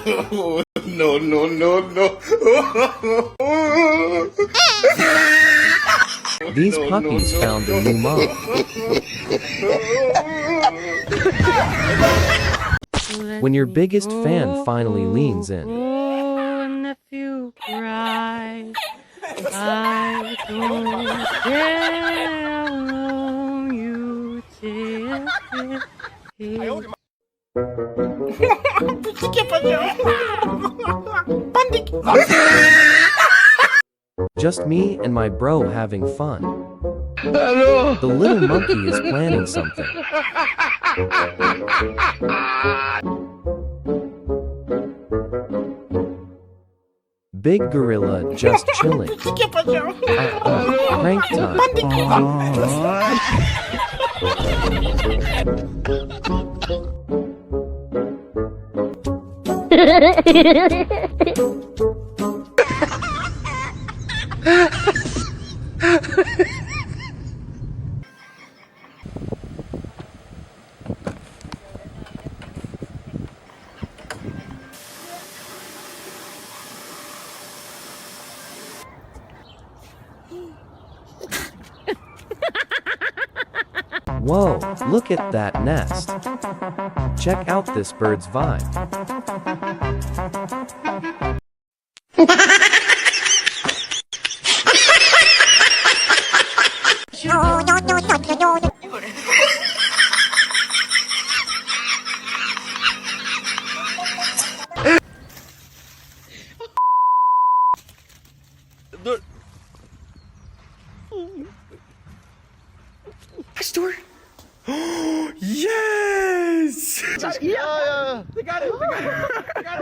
No, no, no, no. These puppies found a new mom. When your biggest fan finally leans in. And if you cry, I don't care how long you take. Just me and my bro having fun. The little monkey is planning something. Big gorilla just chilling. Prank time. Whoa, look at that nest. Check out this bird's vibe. Store. Yes! Yeah. They got it. They got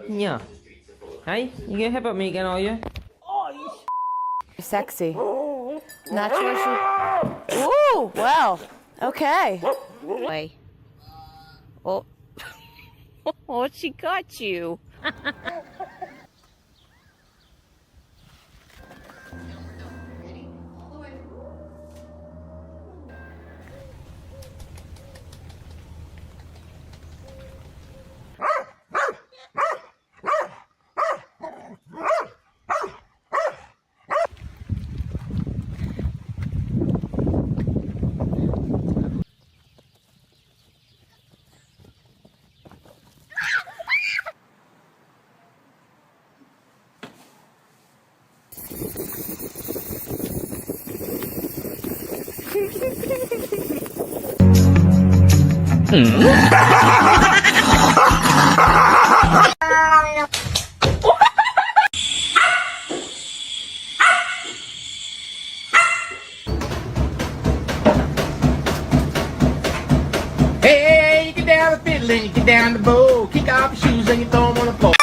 Yeah. Hey, you gonna help me again, are you? Sexy. Not sure she... Ooh, well, okay. Wait. Oh. Oh, she got you. Hey, you get down the fiddle and you get down the bow. Kick off your shoes and you throw them on the floor.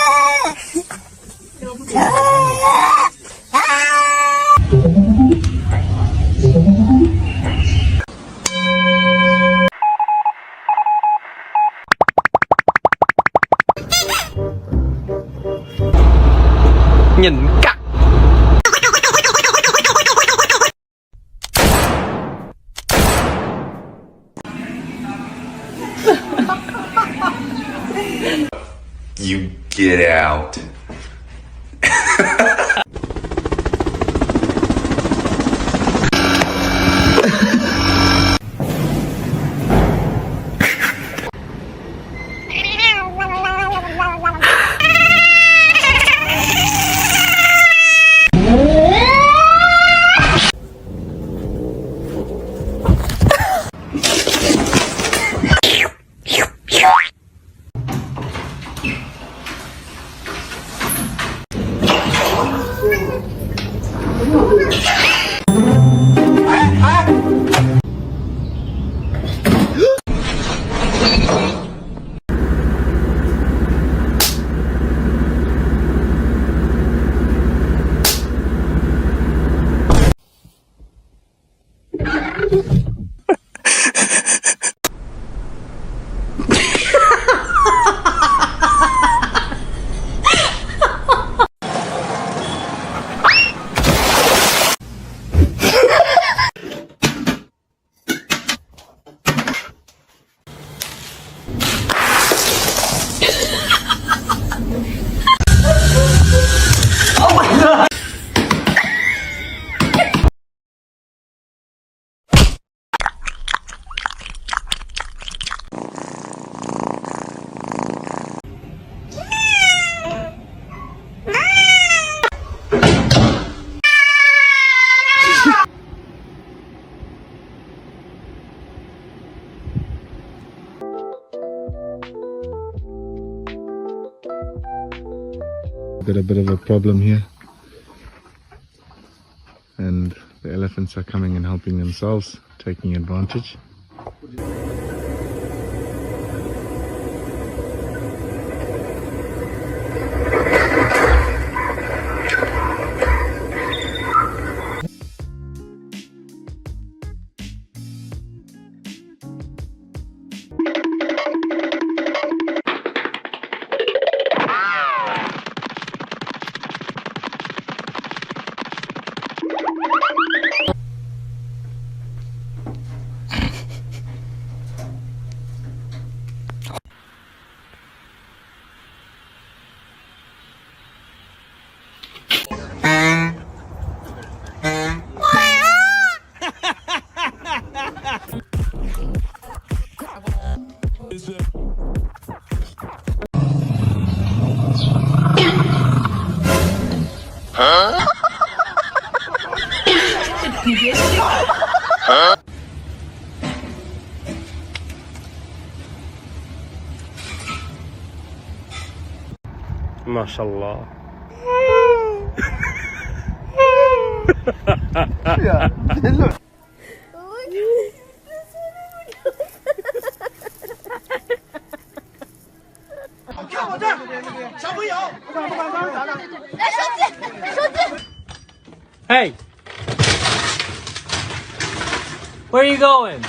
Nhìn cắt. You get out. Got a bit of a problem here, and the elephants are coming and helping themselves, taking advantage. ما شاء الله. Hey, where are you going?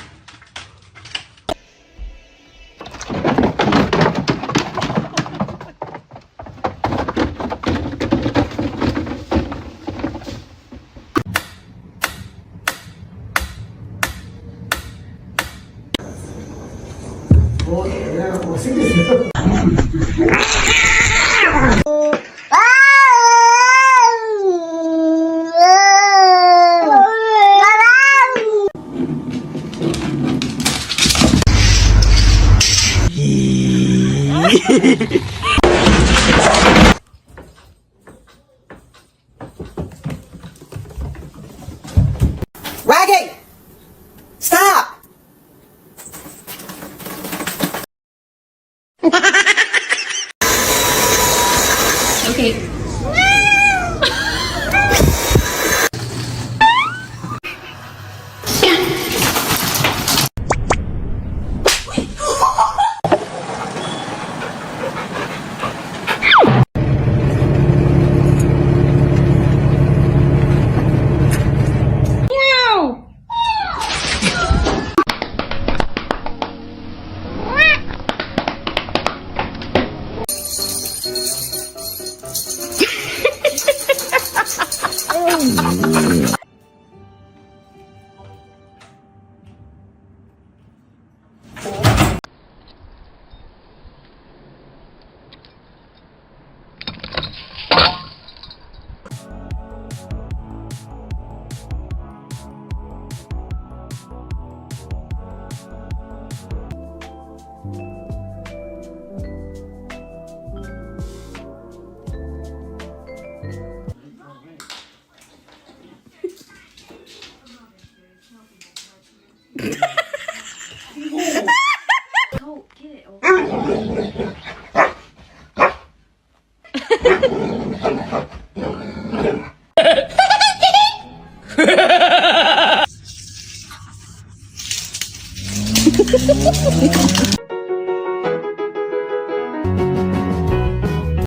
Raggy! Stop! Okay.